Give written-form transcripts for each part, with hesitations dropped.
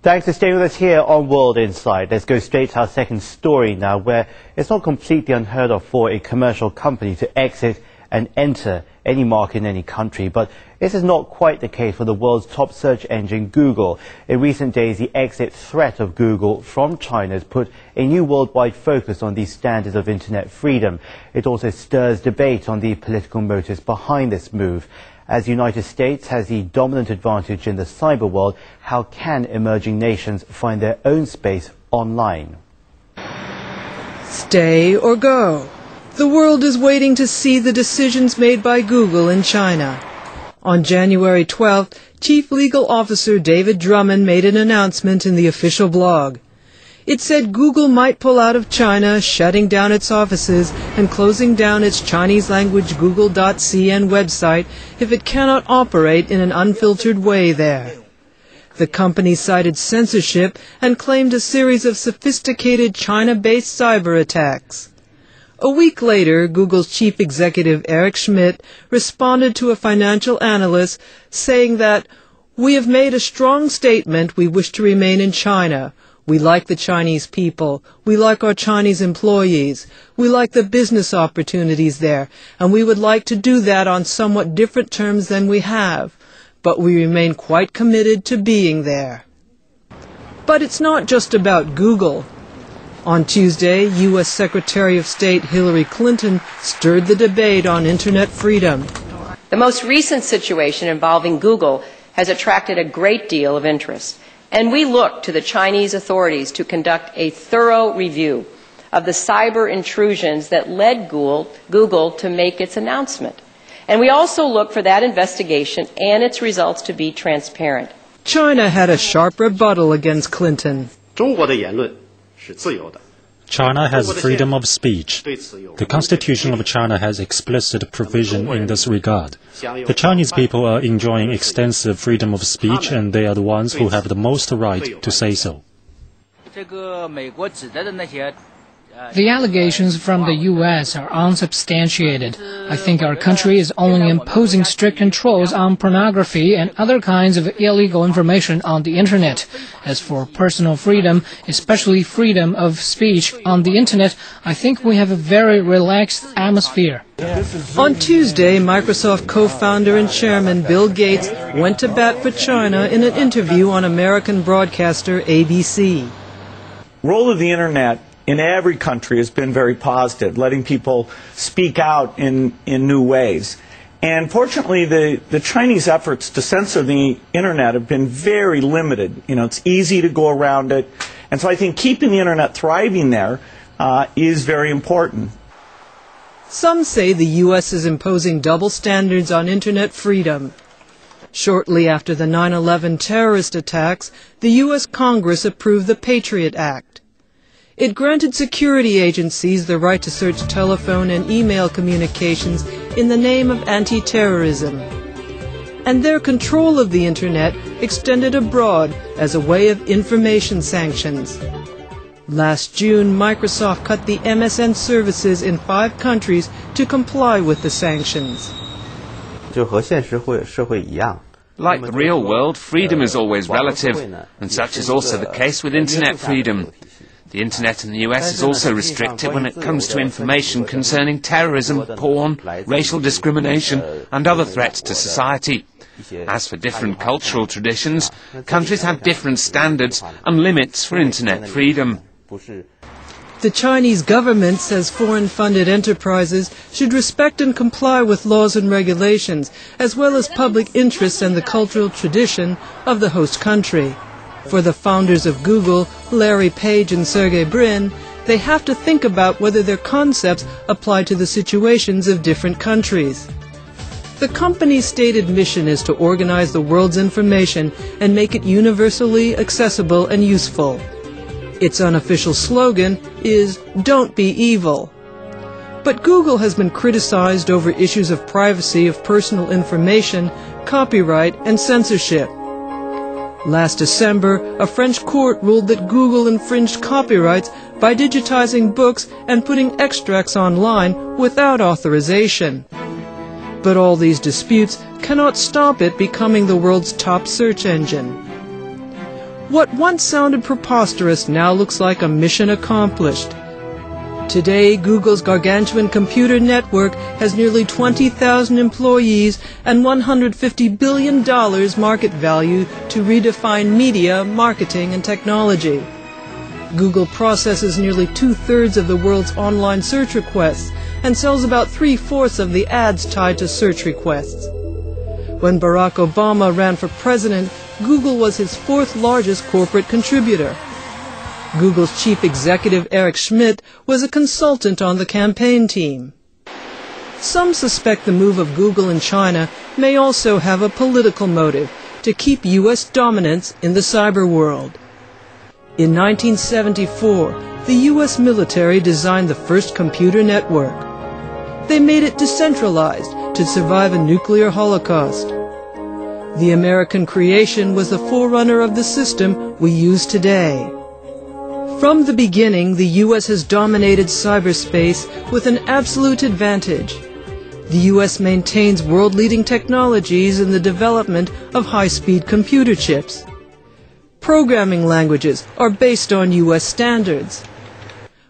Thanks for staying with us here on World Insight. Let's go straight to our second story now, where it's not completely unheard of for a commercial company to exit and enter any market in any country. But this is not quite the case for the world's top search engine, Google. In recent days, the exit threat of Google from China has put a new worldwide focus on these standards of internet freedom. It also stirs debate on the political motives behind this move. As the United States has the dominant advantage in the cyber world, how can emerging nations find their own space online? Stay or go? The world is waiting to see the decisions made by Google in China. On January 12th, Chief Legal Officer David Drummond made an announcement in the official blog. It said Google might pull out of China, shutting down its offices and closing down its Chinese-language Google.cn website if it cannot operate in an unfiltered way there. The company cited censorship and claimed a series of sophisticated China-based cyber attacks. A week later, Google's chief executive Eric Schmidt responded to a financial analyst saying that, "We have made a strong statement we wish to remain in China. We like the Chinese people. We like our Chinese employees. We like the business opportunities there, and we would like to do that on somewhat different terms than we have. But we remain quite committed to being there." But it's not just about Google. On Tuesday, U.S. Secretary of State Hillary Clinton stirred the debate on Internet freedom. The most recent situation involving Google has attracted a great deal of interest, and we look to the Chinese authorities to conduct a thorough review of the cyber intrusions that led Google to make its announcement. And we also look for that investigation and its results to be transparent. China had a sharp rebuttal against Clinton. China has freedom of speech. The Constitution of China has explicit provision in this regard. The Chinese people are enjoying extensive freedom of speech, and they are the ones who have the most right to say so. The allegations from the U.S. are unsubstantiated. I think our country is only imposing strict controls on pornography and other kinds of illegal information on the Internet. As for personal freedom, especially freedom of speech on the Internet, I think we have a very relaxed atmosphere. On Tuesday, Microsoft co-founder and chairman Bill Gates went to bat for China in an interview on American broadcaster ABC. Role of the Internet in every country has been very positive, letting people speak out in new ways. And fortunately, the Chinese efforts to censor the Internet have been very limited. It's easy to go around it. And so I think keeping the Internet thriving there is very important. Some say the U.S. is imposing double standards on Internet freedom. Shortly after the 9/11 terrorist attacks, the U.S. Congress approved the Patriot Act. It granted security agencies the right to search telephone and email communications in the name of anti-terrorism. And their control of the Internet extended abroad as a way of information sanctions. Last June, Microsoft cut the MSN services in 5 countries to comply with the sanctions. Like the real world, freedom is always relative, and such is also the case with Internet freedom. The Internet in the US is also restricted when it comes to information concerning terrorism, porn, racial discrimination, and other threats to society. As for different cultural traditions, countries have different standards and limits for Internet freedom. The Chinese government says foreign-funded enterprises should respect and comply with laws and regulations, as well as public interest and the cultural tradition of the host country. For the founders of Google, Larry Page and Sergey Brin, they have to think about whether their concepts apply to the situations of different countries. The company's stated mission is to organize the world's information and make it universally accessible and useful. Its unofficial slogan is, "Don't be evil." But Google has been criticized over issues of privacy of personal information, copyright, and censorship. Last December, a French court ruled that Google infringed copyrights by digitizing books and putting extracts online without authorization. But all these disputes cannot stop it becoming the world's top search engine. What once sounded preposterous now looks like a mission accomplished. Today, Google's gargantuan computer network has nearly 20,000 employees and $150 billion market value to redefine media, marketing, and technology. Google processes nearly 2/3 of the world's online search requests and sells about 3/4 of the ads tied to search requests. When Barack Obama ran for president, Google was his 4th largest corporate contributor. Google's chief executive Eric Schmidt was a consultant on the campaign team. Some suspect the move of Google in China may also have a political motive to keep U.S. dominance in the cyber world. In 1974, the U.S. military designed the first computer network. They made it decentralized to survive a nuclear holocaust. The American creation was the forerunner of the system we use today. From the beginning, the U.S. has dominated cyberspace with an absolute advantage. The U.S. maintains world-leading technologies in the development of high-speed computer chips. Programming languages are based on U.S. standards.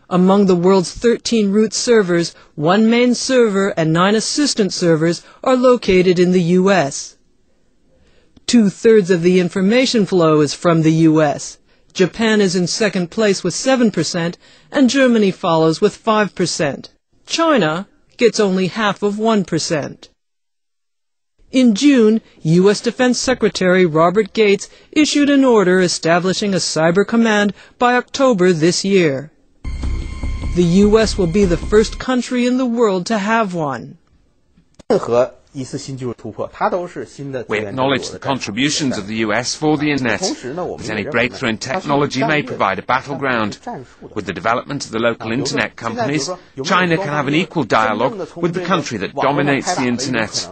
Among the world's 13 root servers, 1 main server and 9 assistant servers are located in the U.S. 2/3 of the information flow is from the U.S. Japan is in second place with 7%, and Germany follows with 5%. China gets only half of 1%. In June, U.S. Defense Secretary Robert Gates issued an order establishing a cyber command by October this year. The U.S. will be the first country in the world to have one. We acknowledge the contributions of the US for the Internet, but any breakthrough in technology may provide a battleground. With the development of the local Internet companies, China can have an equal dialogue with the country that dominates the Internet.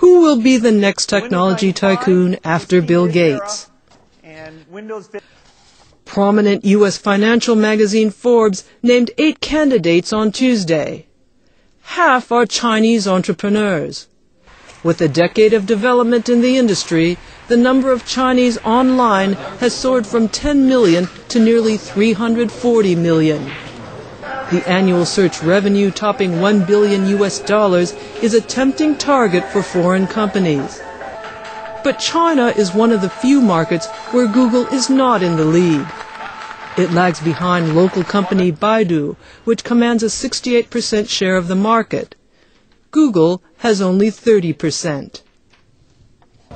Who will be the next technology tycoon after Bill Gates? Prominent U.S. financial magazine Forbes named 8 candidates on Tuesday. Half are Chinese entrepreneurs. With a decade of development in the industry, the number of Chinese online has soared from 10 million to nearly 340 million. The annual search revenue topping $1 billion is a tempting target for foreign companies. But China is one of the few markets where Google is not in the lead. It lags behind local company Baidu, which commands a 68% share of the market. Google has only 30%.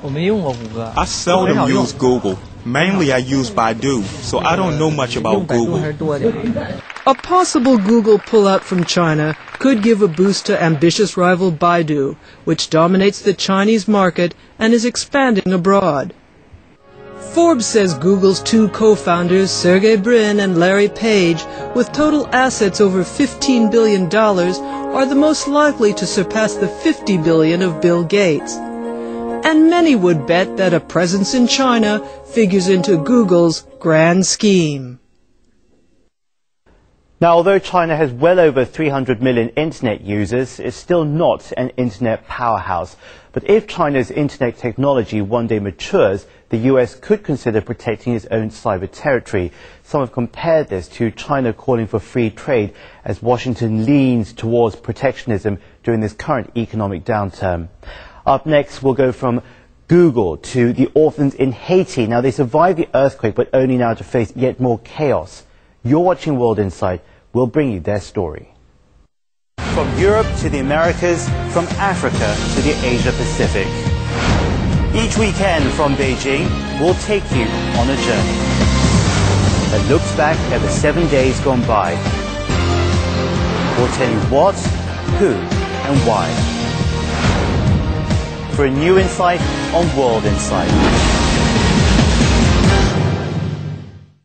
I seldom use Google. Mainly I use Baidu, so I don't know much about Google. A possible Google pullout from China could give a boost to ambitious rival Baidu, which dominates the Chinese market and is expanding abroad. Forbes says Google's 2 co-founders, Sergey Brin and Larry Page, with total assets over $15 billion, are the most likely to surpass the $50 billion of Bill Gates. And many would bet that a presence in China figures into Google's grand scheme. Now, although China has well over 300 million internet users, it's still not an internet powerhouse. But if China's internet technology one day matures, the US could consider protecting its own cyber territory. Some have compared this to China calling for free trade as Washington leans towards protectionism during this current economic downturn. Up next, we'll go from Google to the orphans in Haiti. Now, they survived the earthquake, but only now to face yet more chaos. You're watching World Insight. We'll bring you their story. From Europe to the Americas, from Africa to the Asia Pacific. Each weekend from Beijing, we'll take you on a journey that looks back at the 7 days gone by. We'll tell you what, who, and why. For a new insight on World Insight.